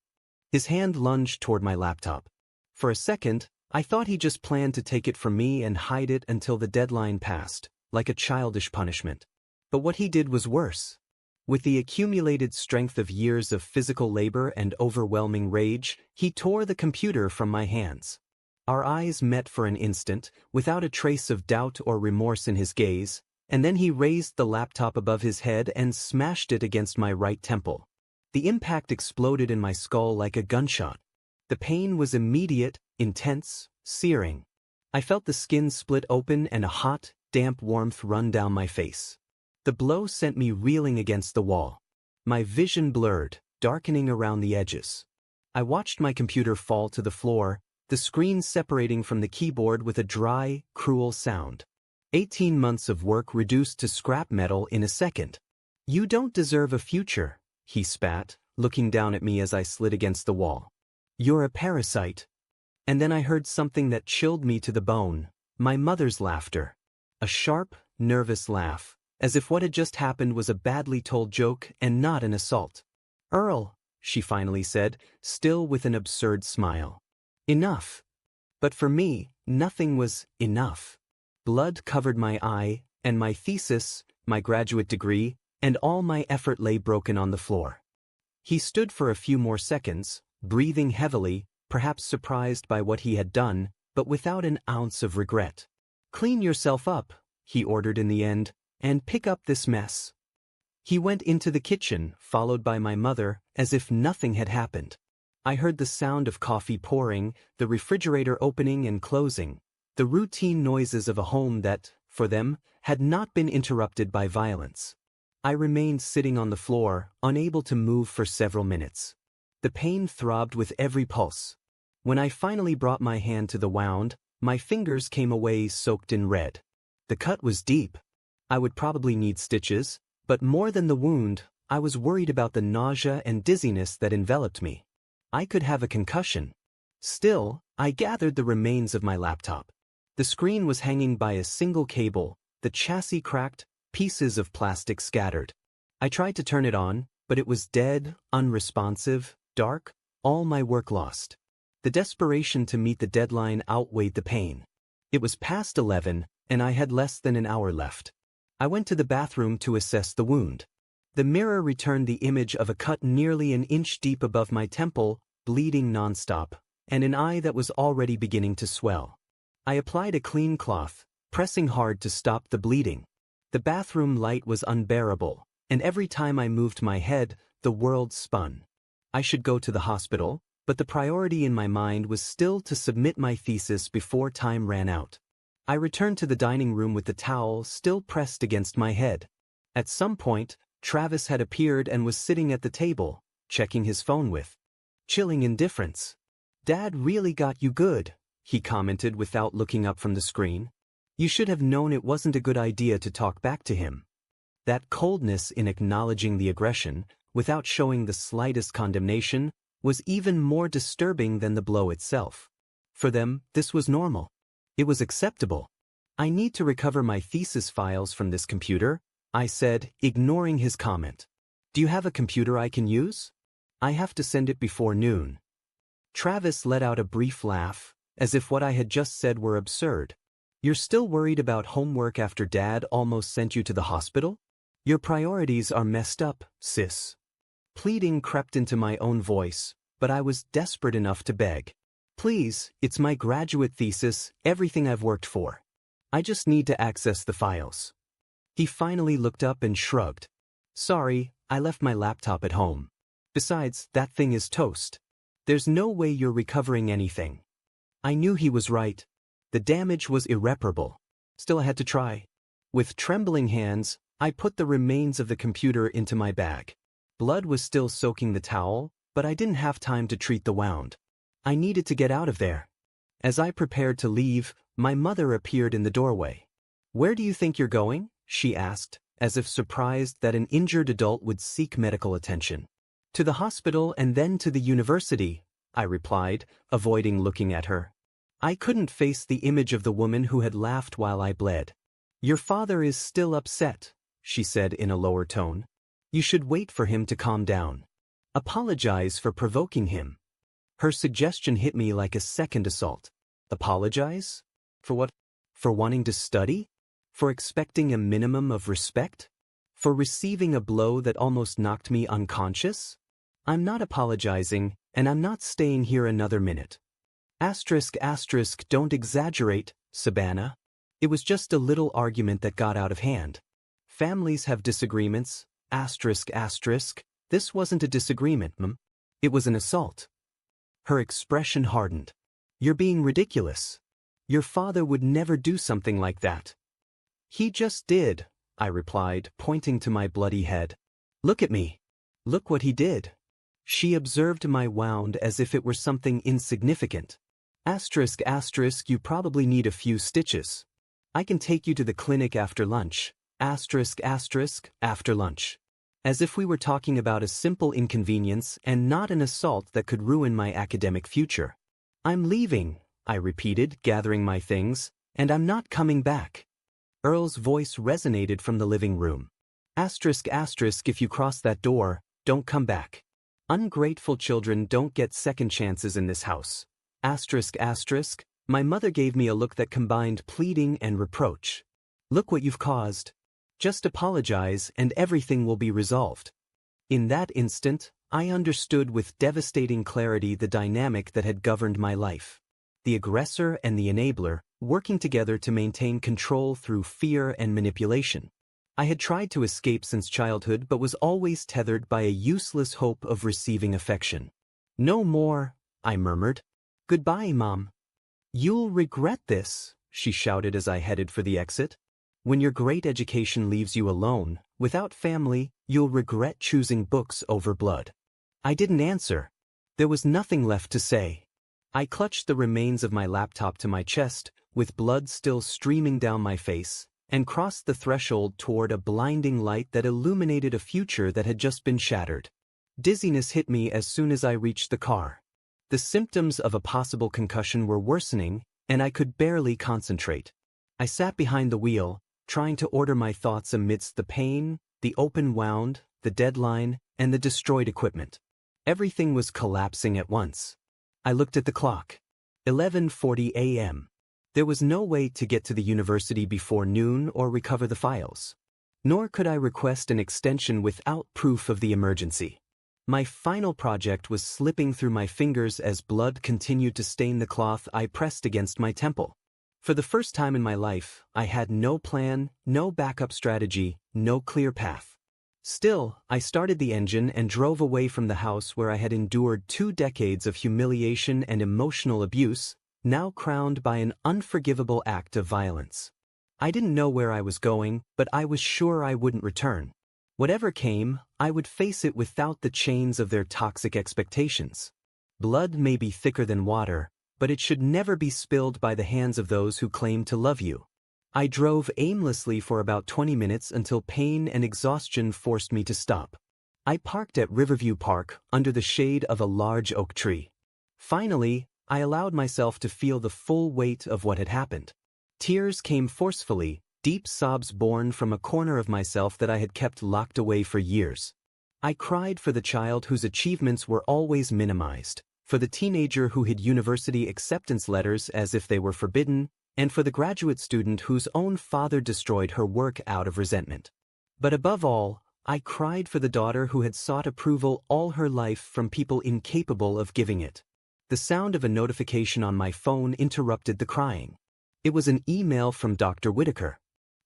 His hand lunged toward my laptop. For a second, I thought he just planned to take it from me and hide it until the deadline passed, like a childish punishment. But what he did was worse. With the accumulated strength of years of physical labor and overwhelming rage, he tore the computer from my hands. Our eyes met for an instant, without a trace of doubt or remorse in his gaze, and then he raised the laptop above his head and smashed it against my right temple. The impact exploded in my skull like a gunshot. The pain was immediate, intense, searing. I felt the skin split open and a hot, damp warmth run down my face. The blow sent me reeling against the wall. My vision blurred, darkening around the edges. I watched my computer fall to the floor, the screen separating from the keyboard with a dry, cruel sound. 18 months of work reduced to scrap metal in a second. "You don't deserve a future," he spat, looking down at me as I slid against the wall. "You're a parasite." And then I heard something that chilled me to the bone, my mother's laughter. A sharp, nervous laugh, as if what had just happened was a badly told joke and not an assault. "Earl," she finally said, still with an absurd smile. "Enough." But for me, nothing was enough. Blood covered my eye, and my thesis, my graduate degree, and all my effort lay broken on the floor. He stood for a few more seconds, breathing heavily, perhaps surprised by what he had done, but without an ounce of regret. "Clean yourself up," he ordered in the end, "and pick up this mess." He went into the kitchen, followed by my mother, as if nothing had happened. I heard the sound of coffee pouring, the refrigerator opening and closing, the routine noises of a home that, for them, had not been interrupted by violence. I remained sitting on the floor, unable to move for several minutes. The pain throbbed with every pulse. When I finally brought my hand to the wound, my fingers came away soaked in red. The cut was deep. I would probably need stitches, but more than the wound, I was worried about the nausea and dizziness that enveloped me. I could have a concussion. Still, I gathered the remains of my laptop. The screen was hanging by a single cable, the chassis cracked, pieces of plastic scattered. I tried to turn it on, but it was dead, unresponsive, dark, all my work lost. The desperation to meet the deadline outweighed the pain. It was past 11, and I had less than an hour left. I went to the bathroom to assess the wound. The mirror returned the image of a cut nearly an inch deep above my temple, bleeding nonstop, and an eye that was already beginning to swell. I applied a clean cloth, pressing hard to stop the bleeding. The bathroom light was unbearable, and every time I moved my head, the world spun. I should go to the hospital, but the priority in my mind was still to submit my thesis before time ran out. I returned to the dining room with the towel still pressed against my head. At some point, Travis had appeared and was sitting at the table, checking his phone with chilling indifference. "Dad really got you good," he commented without looking up from the screen. "You should have known it wasn't a good idea to talk back to him." That coldness in acknowledging the aggression, without showing the slightest condemnation, was even more disturbing than the blow itself. For them, this was normal. It was acceptable. "I need to recover my thesis files from this computer," I said, ignoring his comment. "Do you have a computer I can use? I have to send it before noon." Travis let out a brief laugh, as if what I had just said were absurd. "You're still worried about homework after Dad almost sent you to the hospital? Your priorities are messed up, sis." Pleading crept into my own voice, but I was desperate enough to beg. "Please, it's my graduate thesis, everything I've worked for. I just need to access the files." He finally looked up and shrugged. "Sorry, I left my laptop at home. Besides, that thing is toast. There's no way you're recovering anything." I knew he was right. The damage was irreparable. Still I had to try. With trembling hands, I put the remains of the computer into my bag. Blood was still soaking the towel, but I didn't have time to treat the wound. I needed to get out of there. As I prepared to leave, my mother appeared in the doorway. Where do you think you're going? She asked, as if surprised that an injured adult would seek medical attention. To the hospital and then to the university, I replied, avoiding looking at her. I couldn't face the image of the woman who had laughed while I bled. Your father is still upset, she said in a lower tone. You should wait for him to calm down. Apologize for provoking him. Her suggestion hit me like a second assault. Apologize? For what? For wanting to study? For expecting a minimum of respect? For receiving a blow that almost knocked me unconscious? I'm not apologizing, and I'm not staying here another minute. **, don't exaggerate, Sabana. It was just a little argument that got out of hand. Families have disagreements, **. This wasn't a disagreement, Mom. It was an assault. Her expression hardened. You're being ridiculous. Your father would never do something like that. He just did, I replied, pointing to my bloody head. Look at me. Look what he did. She observed my wound as if it were something insignificant. **, you probably need a few stitches. I can take you to the clinic after lunch. **, after lunch. As if we were talking about a simple inconvenience and not an assault that could ruin my academic future. I'm leaving, I repeated, gathering my things, and I'm not coming back. Earl's voice resonated from the living room. **, if you cross that door, don't come back. Ungrateful children don't get second chances in this house. **, my mother gave me a look that combined pleading and reproach. Look what you've caused. Just apologize and everything will be resolved. In that instant, I understood with devastating clarity the dynamic that had governed my life. The aggressor and the enabler, working together to maintain control through fear and manipulation. I had tried to escape since childhood but was always tethered by a useless hope of receiving affection. No more, I murmured. Goodbye, Mom. You'll regret this, she shouted as I headed for the exit. When your great education leaves you alone, without family, you'll regret choosing books over blood. I didn't answer. There was nothing left to say. I clutched the remains of my laptop to my chest, with blood still streaming down my face, and crossed the threshold toward a blinding light that illuminated a future that had just been shattered. Dizziness hit me as soon as I reached the car. The symptoms of a possible concussion were worsening, and I could barely concentrate. I sat behind the wheel, trying to order my thoughts amidst the pain, the open wound, the deadline, and the destroyed equipment. Everything was collapsing at once. I looked at the clock. 11:40 a.m. There was no way to get to the university before noon or recover the files. Nor could I request an extension without proof of the emergency. My final project was slipping through my fingers as blood continued to stain the cloth I pressed against my temple. For the first time in my life, I had no plan, no backup strategy, no clear path. Still, I started the engine and drove away from the house where I had endured 2 decades of humiliation and emotional abuse, now crowned by an unforgivable act of violence. I didn't know where I was going, but I was sure I wouldn't return. Whatever came, I would face it without the chains of their toxic expectations. Blood may be thicker than water, but it should never be spilled by the hands of those who claim to love you. I drove aimlessly for about 20 minutes until pain and exhaustion forced me to stop. I parked at Riverview Park, under the shade of a large oak tree. Finally, I allowed myself to feel the full weight of what had happened. Tears came forcefully, deep sobs born from a corner of myself that I had kept locked away for years. I cried for the child whose achievements were always minimized, for the teenager who hid university acceptance letters as if they were forbidden, and for the graduate student whose own father destroyed her work out of resentment. But above all, I cried for the daughter who had sought approval all her life from people incapable of giving it. The sound of a notification on my phone interrupted the crying. It was an email from Dr. Whitaker.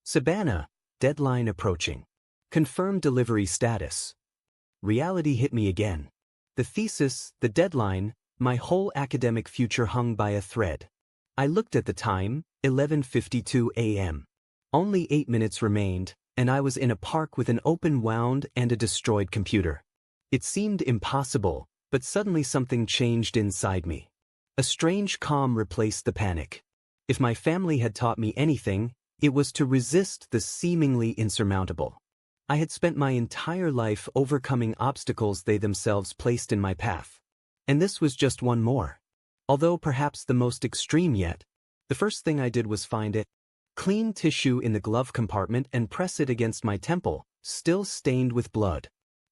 Sabana, deadline approaching. Confirmed delivery status. Reality hit me again. The thesis, the deadline, my whole academic future hung by a thread. I looked at the time, 11:52 a.m. Only 8 minutes remained, and I was in a park with an open wound and a destroyed computer. It seemed impossible, but suddenly something changed inside me. A strange calm replaced the panic. If my family had taught me anything, It was to resist the seemingly insurmountable. I had spent my entire life overcoming obstacles they themselves placed in my path. And this was just one more. Although perhaps the most extreme yet, the first thing I did was find it, clean tissue in the glove compartment and press it against my temple, still stained with blood.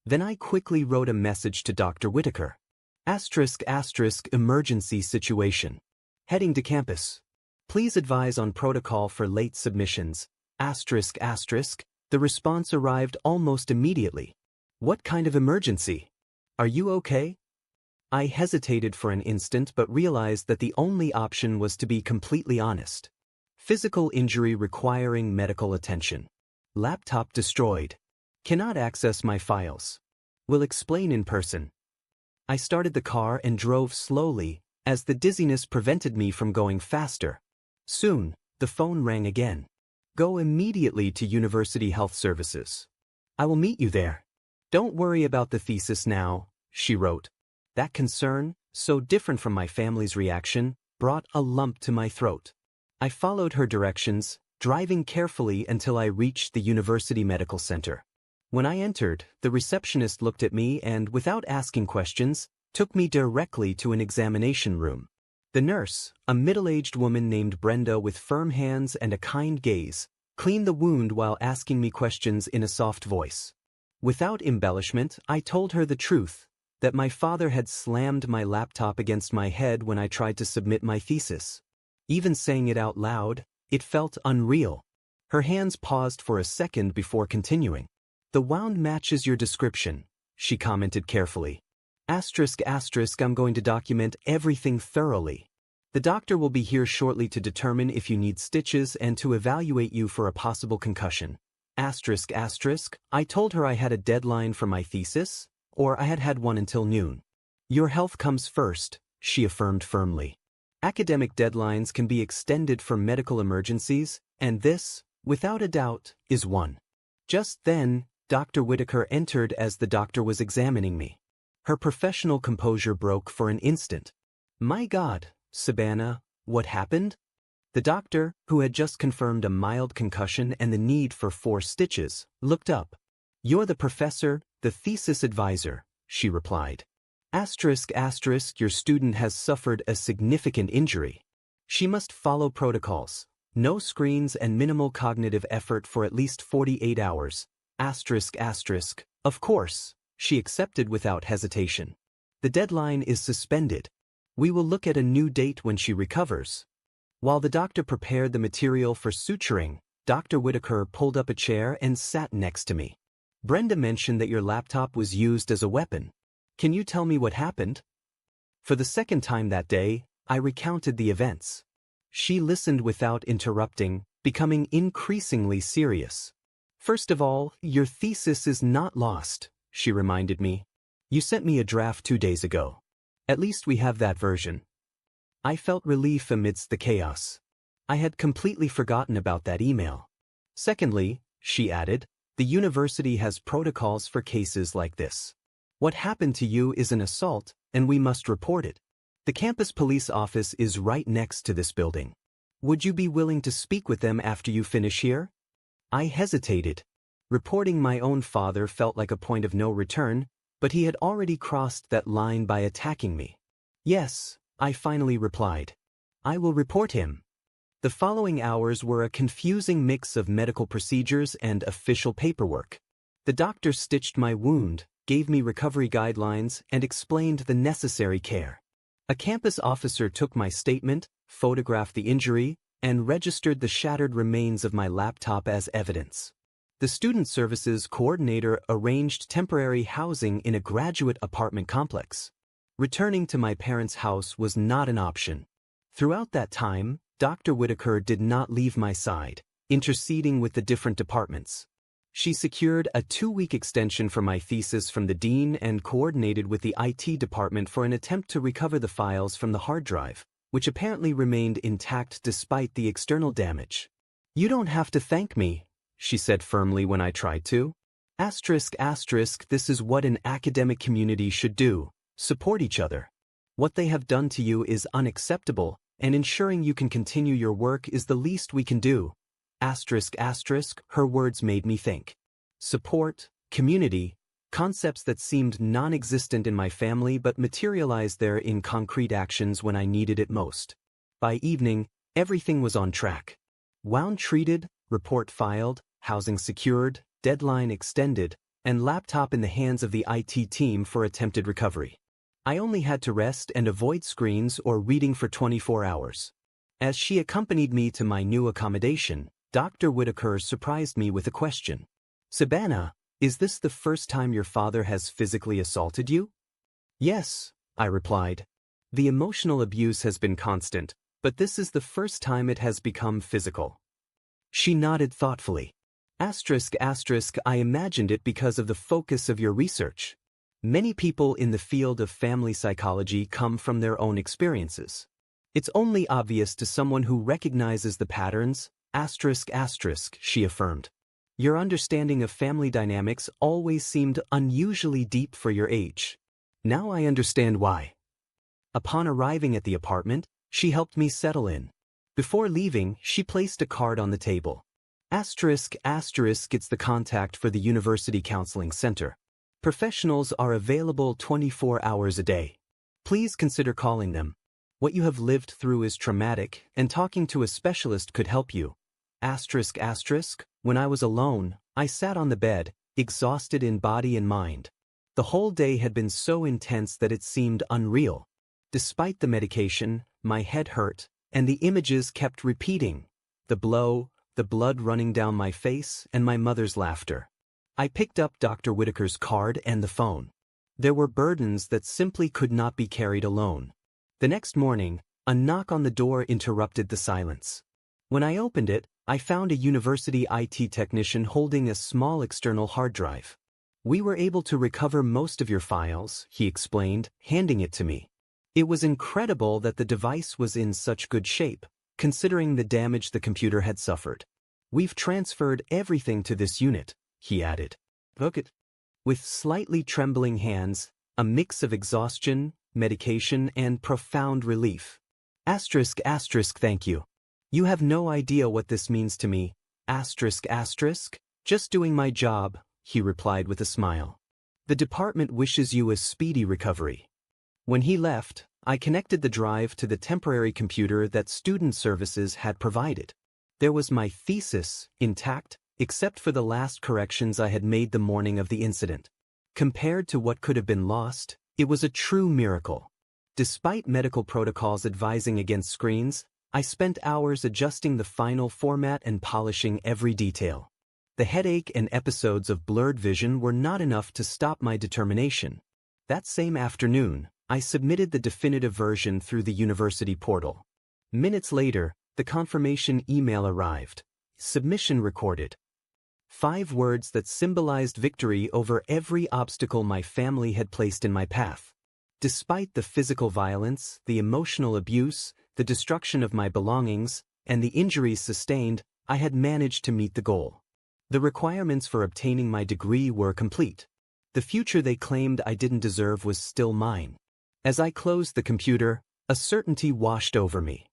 Then I quickly wrote a message to Dr. Whitaker. *** emergency situation. Heading to campus. Please advise on protocol for late submissions. The response arrived almost immediately. What kind of emergency? Are you okay? I hesitated for an instant but realized that the only option was to be completely honest. Physical injury requiring medical attention. Laptop destroyed. Cannot access my files. Will explain in person. I started the car and drove slowly, as the dizziness prevented me from going faster. Soon, the phone rang again. Go immediately to University Health Services. I will meet you there. Don't worry about the thesis now, she wrote. That concern, so different from my family's reaction, brought a lump to my throat. I followed her directions, driving carefully until I reached the University Medical Center. When I entered, the receptionist looked at me and, without asking questions, took me directly to an examination room. The nurse, a middle-aged woman named Brenda with firm hands and a kind gaze, cleaned the wound while asking me questions in a soft voice. Without embellishment, I told her the truth, that my father had slammed my laptop against my head when I tried to submit my thesis. Even saying it out loud, it felt unreal. Her hands paused for a second before continuing. The wound matches your description, she commented carefully. I'm going to document everything thoroughly. The doctor will be here shortly to determine if you need stitches and to evaluate you for a possible concussion. I told her I had a deadline for my thesis, or I had had one until noon. Your health comes first, she affirmed firmly. Academic deadlines can be extended for medical emergencies, and this, without a doubt, is one. Just then, Dr. Whitaker entered as the doctor was examining me. Her professional composure broke for an instant. My God, Sabana, what happened? The doctor, who had just confirmed a mild concussion and the need for 4 stitches, looked up. You're the professor, the thesis advisor, she replied. Your student has suffered a significant injury. She must follow protocols. No screens and minimal cognitive effort for at least 48 hours. Of course, she accepted without hesitation. The deadline is suspended. We will look at a new date when she recovers. While the doctor prepared the material for suturing, Dr. Whitaker pulled up a chair and sat next to me. Brenda mentioned that your laptop was used as a weapon. Can you tell me what happened? For the second time that day, I recounted the events. She listened without interrupting, becoming increasingly serious. First of all, your thesis is not lost, she reminded me. You sent me a draft 2 days ago. At least we have that version. I felt relief amidst the chaos. I had completely forgotten about that email. Secondly, she added, the university has protocols for cases like this. What happened to you is an assault, and we must report it. The campus police office is right next to this building. Would you be willing to speak with them after you finish here? I hesitated. Reporting my own father felt like a point of no return, but he had already crossed that line by attacking me. Yes, I finally replied. I will report him. The following hours were a confusing mix of medical procedures and official paperwork. The doctor stitched my wound, gave me recovery guidelines, and explained the necessary care. A campus officer took my statement, photographed the injury, and registered the shattered remains of my laptop as evidence. The student services coordinator arranged temporary housing in a graduate apartment complex. Returning to my parents' house was not an option. Throughout that time, Dr. Whitaker did not leave my side, interceding with the different departments. She secured a 2-week extension for my thesis from the dean and coordinated with the IT department for an attempt to recover the files from the hard drive, which apparently remained intact despite the external damage. You don't have to thank me, she said firmly when I tried to. This is what an academic community should do, support each other. What they have done to you is unacceptable, and ensuring you can continue your work is the least we can do. Asterisk asterisk, her words made me think. Support, community, concepts that seemed non-existent in my family but materialized there in concrete actions when I needed it most. By evening, everything was on track. Wound treated, report filed, housing secured, deadline extended, and laptop in the hands of the IT team for attempted recovery. I only had to rest and avoid screens or reading for 24 hours. As she accompanied me to my new accommodation, Dr. Whitaker surprised me with a question. Savannah, is this the first time your father has physically assaulted you? Yes, I replied. The emotional abuse has been constant, but this is the first time it has become physical. She nodded thoughtfully. Asterisk asterisk, I imagined it because of the focus of your research. Many people in the field of family psychology come from their own experiences. It's only obvious to someone who recognizes the patterns, asterisk asterisk, she affirmed. Your understanding of family dynamics always seemed unusually deep for your age. Now I understand why. Upon arriving at the apartment, she helped me settle in. Before leaving, she placed a card on the table. Asterisk asterisk, it's the contact for the University Counseling Center. Professionals are available 24 hours a day. Please consider calling them. What you have lived through is traumatic, and talking to a specialist could help you. Asterisk asterisk, when I was alone, I sat on the bed, exhausted in body and mind. The whole day had been so intense that it seemed unreal. Despite the medication, my head hurt, and the images kept repeating. The blow, the blood running down my face, and my mother's laughter. I picked up Dr. Whitaker's card and the phone. There were burdens that simply could not be carried alone. The next morning, a knock on the door interrupted the silence. When I opened it, I found a university IT technician holding a small external hard drive. We were able to recover most of your files, he explained, handing it to me. It was incredible that the device was in such good shape, considering the damage the computer had suffered. We've transferred everything to this unit, he added. Look it. With slightly trembling hands, a mix of exhaustion, medication, and profound relief. Asterisk asterisk, thank you. You have no idea what this means to me. Asterisk asterisk, just doing my job, he replied with a smile. The department wishes you a speedy recovery. When he left, I connected the drive to the temporary computer that student services had provided. There was my thesis, intact, except for the last corrections I had made the morning of the incident. Compared to what could have been lost, it was a true miracle. Despite medical protocols advising against screens, I spent hours adjusting the final format and polishing every detail. The headache and episodes of blurred vision were not enough to stop my determination. That same afternoon, I submitted the definitive version through the university portal. Minutes later, the confirmation email arrived. Submission recorded. 5 words that symbolized victory over every obstacle my family had placed in my path. Despite the physical violence, the emotional abuse, the destruction of my belongings, and the injuries sustained, I had managed to meet the goal. The requirements for obtaining my degree were complete. The future they claimed I didn't deserve was still mine. As I closed the computer, a certainty washed over me.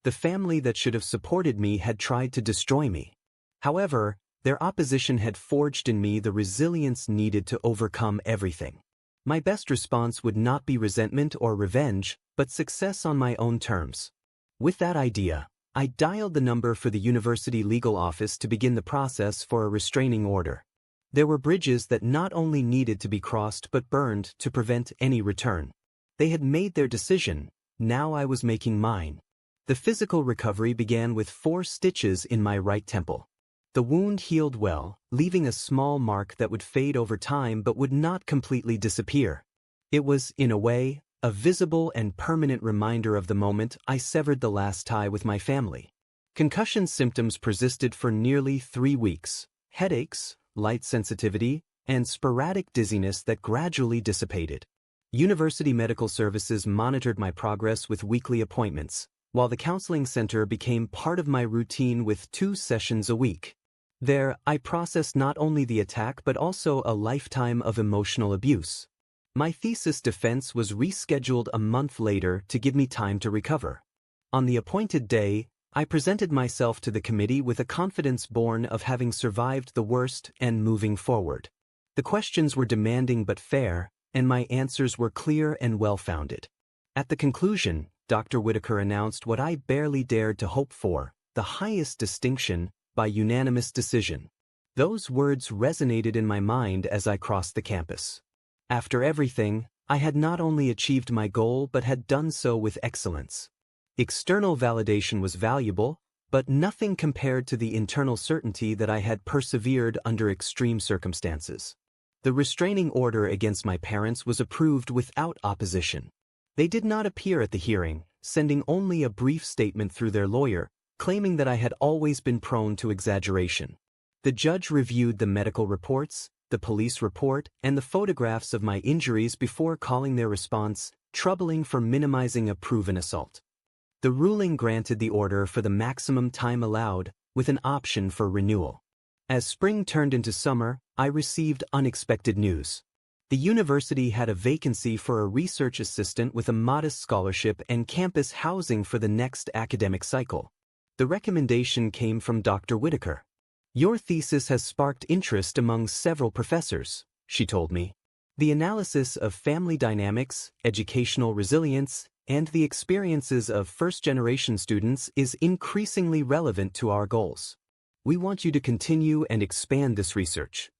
The family that should have supported me had tried to destroy me. However, their opposition had forged in me the resilience needed to overcome everything. My best response would not be resentment or revenge, but success on my own terms. With that idea, I dialed the number for the university legal office to begin the process for a restraining order. There were bridges that not only needed to be crossed but burned to prevent any return. They had made their decision, now I was making mine. The physical recovery began with 4 stitches in my right temple. The wound healed well, leaving a small mark that would fade over time but would not completely disappear. It was, in a way, a visible and permanent reminder of the moment I severed the last tie with my family. Concussion symptoms persisted for nearly 3 weeks. Headaches, light sensitivity, and sporadic dizziness that gradually dissipated. University Medical Services monitored my progress with weekly appointments, while the counseling center became part of my routine with 2 sessions a week. There, I processed not only the attack but also a lifetime of emotional abuse. My thesis defense was rescheduled a month later to give me time to recover. On the appointed day, I presented myself to the committee with a confidence born of having survived the worst and moving forward. The questions were demanding but fair, and my answers were clear and well-founded. At the conclusion, Dr. Whitaker announced what I barely dared to hope for, the highest distinction, by unanimous decision. Those words resonated in my mind as I crossed the campus. After everything, I had not only achieved my goal but had done so with excellence. External validation was valuable, but nothing compared to the internal certainty that I had persevered under extreme circumstances. The restraining order against my parents was approved without opposition. They did not appear at the hearing, sending only a brief statement through their lawyer, claiming that I had always been prone to exaggeration. The judge reviewed the medical reports, the police report, and the photographs of my injuries before calling their response troubling for minimizing a proven assault. The ruling granted the order for the maximum time allowed, with an option for renewal. As spring turned into summer, I received unexpected news. The university had a vacancy for a research assistant with a modest scholarship and campus housing for the next academic cycle. The recommendation came from Dr. Whitaker. "Your thesis has sparked interest among several professors," she told me. "The analysis of family dynamics, educational resilience, and the experiences of first-generation students is increasingly relevant to our goals. We want you to continue and expand this research."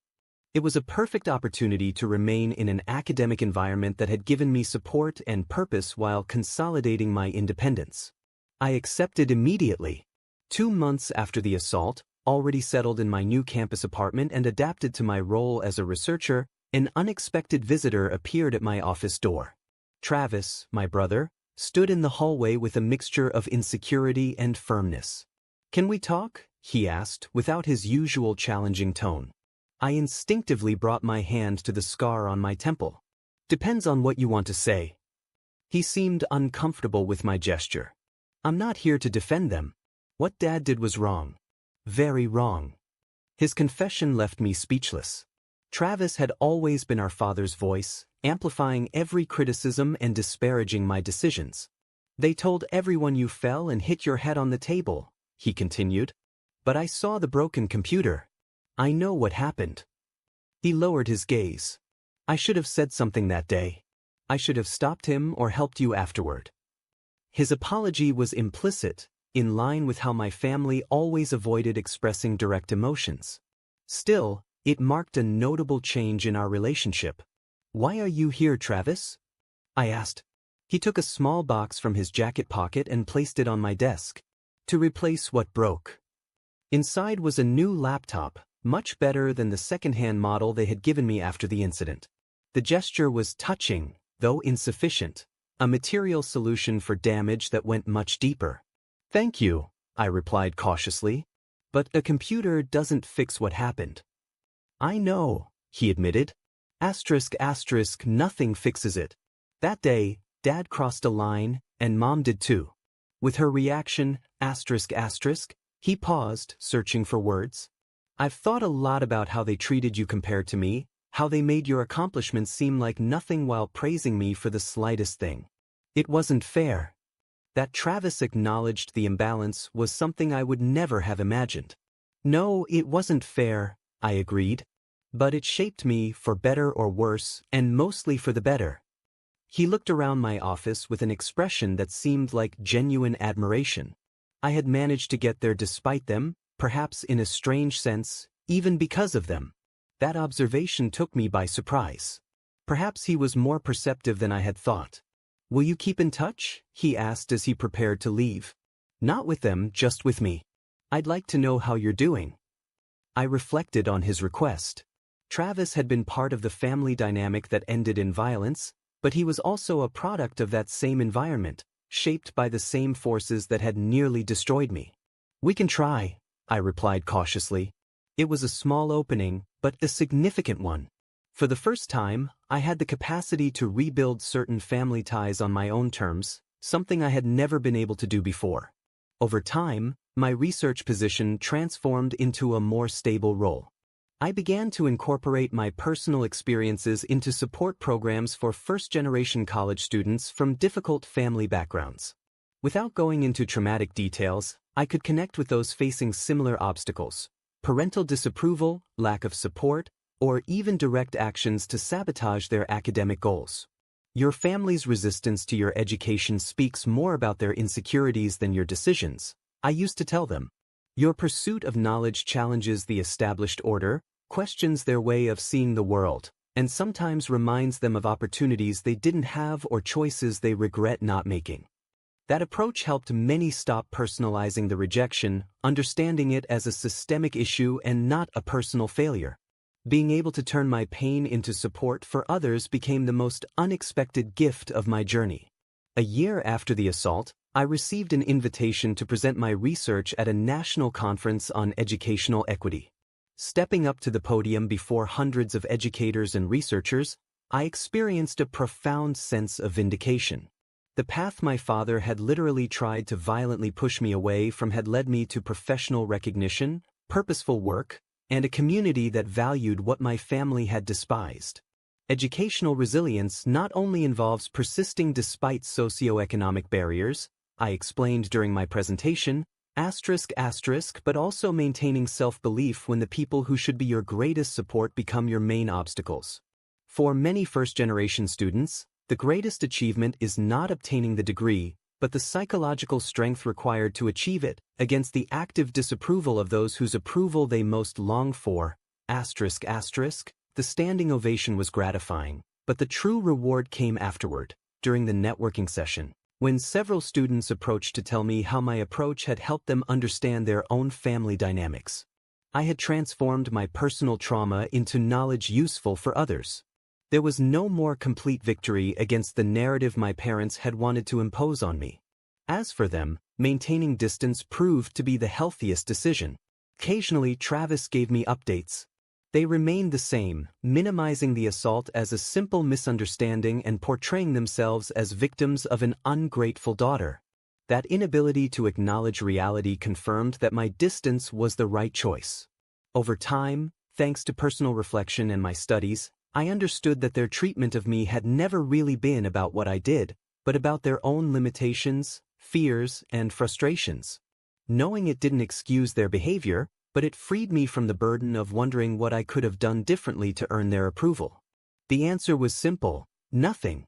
It was a perfect opportunity to remain in an academic environment that had given me support and purpose while consolidating my independence. I accepted immediately. 2 months after the assault, already settled in my new campus apartment and adapted to my role as a researcher, an unexpected visitor appeared at my office door. Travis, my brother, stood in the hallway with a mixture of insecurity and firmness. "Can we talk?" he asked, without his usual challenging tone. I instinctively brought my hand to the scar on my temple. "Depends on what you want to say." He seemed uncomfortable with my gesture. "I'm not here to defend them. What Dad did was wrong. Very wrong." His confession left me speechless. Travis had always been our father's voice, amplifying every criticism and disparaging my decisions. "They told everyone you fell and hit your head on the table," he continued. "But I saw the broken computer. I know what happened." He lowered his gaze. "I should have said something that day. I should have stopped him or helped you afterward." His apology was implicit, in line with how my family always avoided expressing direct emotions. Still, it marked a notable change in our relationship. "Why are you here, Travis?" I asked. He took a small box from his jacket pocket and placed it on my desk. "To replace what broke." Inside was a new laptop, much better than the second-hand model they had given me after the incident. The gesture was touching, though insufficient, a material solution for damage that went much deeper. "Thank you," I replied cautiously, "but a computer doesn't fix what happened." "I know," he admitted. Nothing fixes it. That day, Dad crossed a line, and Mom did too. With her reaction, he paused, searching for words. "I've thought a lot about how they treated you compared to me, how they made your accomplishments seem like nothing while praising me for the slightest thing. It wasn't fair." That Travis acknowledged the imbalance was something I would never have imagined. "No, it wasn't fair," I agreed. "But it shaped me, for better or worse, and mostly for the better." He looked around my office with an expression that seemed like genuine admiration. I had managed to get there despite them, perhaps in a strange sense, even because of them. That observation took me by surprise. Perhaps he was more perceptive than I had thought. "Will you keep in touch?" he asked as he prepared to leave. "Not with them, just with me. I'd like to know how you're doing." I reflected on his request. Travis had been part of the family dynamic that ended in violence, but he was also a product of that same environment, shaped by the same forces that had nearly destroyed me. "We can try," I replied cautiously. It was a small opening, but a significant one. For the first time, I had the capacity to rebuild certain family ties on my own terms, something I had never been able to do before. Over time, my research position transformed into a more stable role. I began to incorporate my personal experiences into support programs for first-generation college students from difficult family backgrounds. Without going into traumatic details, I could connect with those facing similar obstacles: parental disapproval, lack of support, or even direct actions to sabotage their academic goals. Your family's resistance to your education speaks more about their insecurities than your decisions, I used to tell them. Your pursuit of knowledge challenges the established order, questions their way of seeing the world, and sometimes reminds them of opportunities they didn't have or choices they regret not making. That approach helped many stop personalizing the rejection, understanding it as a systemic issue and not a personal failure. Being able to turn my pain into support for others became the most unexpected gift of my journey. A year after the assault, I received an invitation to present my research at a national conference on educational equity. Stepping up to the podium before hundreds of educators and researchers, I experienced a profound sense of vindication. The path my father had literally tried to violently push me away from had led me to professional recognition, purposeful work, and a community that valued what my family had despised. Educational resilience not only involves persisting despite socioeconomic barriers, I explained during my presentation, but also maintaining self-belief when the people who should be your greatest support become your main obstacles. For many first-generation students, the greatest achievement is not obtaining the degree, but the psychological strength required to achieve it, against the active disapproval of those whose approval they most long for. The standing ovation was gratifying, but the true reward came afterward, during the networking session, when several students approached to tell me how my approach had helped them understand their own family dynamics. I had transformed my personal trauma into knowledge useful for others. There was no more complete victory against the narrative my parents had wanted to impose on me. As for them, maintaining distance proved to be the healthiest decision. Occasionally, Travis gave me updates. They remained the same, minimizing the assault as a simple misunderstanding and portraying themselves as victims of an ungrateful daughter. That inability to acknowledge reality confirmed that my distance was the right choice. Over time, thanks to personal reflection and my studies, I understood that their treatment of me had never really been about what I did, but about their own limitations, fears, and frustrations. Knowing it didn't excuse their behavior, but it freed me from the burden of wondering what I could have done differently to earn their approval. The answer was simple: nothing.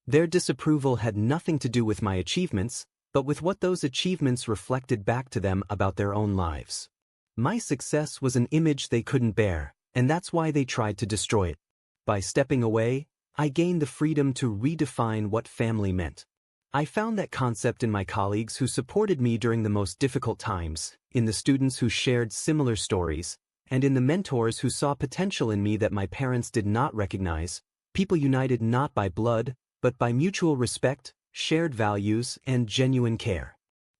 Their disapproval had nothing to do with my achievements, but with what those achievements reflected back to them about their own lives. My success was an image they couldn't bear, and that's why they tried to destroy it. By stepping away, I gained the freedom to redefine what family meant. I found that concept in my colleagues who supported me during the most difficult times, in the students who shared similar stories, and in the mentors who saw potential in me that my parents did not recognize, people united not by blood, but by mutual respect, shared values, and genuine care.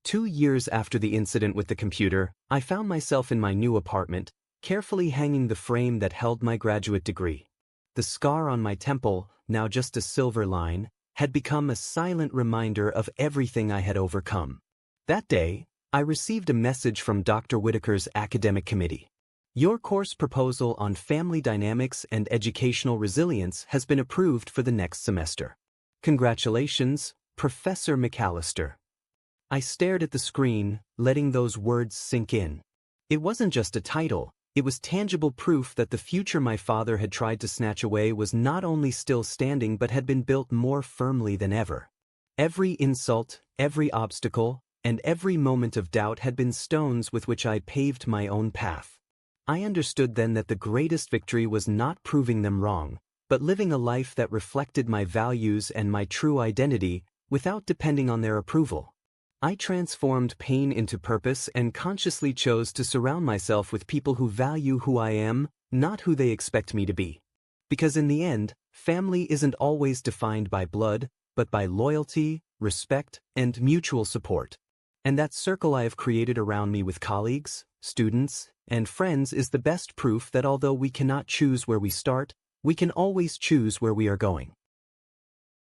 2 years after the incident with the computer, I found myself in my new apartment, carefully hanging the frame that held my graduate degree. The scar on my temple, now just a silver line, had become a silent reminder of everything I had overcome. That day, I received a message from Dr. Whitaker's academic committee. Your course proposal on family dynamics and educational resilience has been approved for the next semester. Congratulations, Professor McAllister. I stared at the screen, letting those words sink in. It wasn't just a title. It was tangible proof that the future my father had tried to snatch away was not only still standing but had been built more firmly than ever. Every insult, every obstacle, and every moment of doubt had been stones with which I paved my own path. I understood then that the greatest victory was not proving them wrong, but living a life that reflected my values and my true identity without depending on their approval. I transformed pain into purpose and consciously chose to surround myself with people who value who I am, not who they expect me to be. Because in the end, family isn't always defined by blood, but by loyalty, respect, and mutual support. And that circle I have created around me with colleagues, students, and friends is the best proof that although we cannot choose where we start, we can always choose where we are going.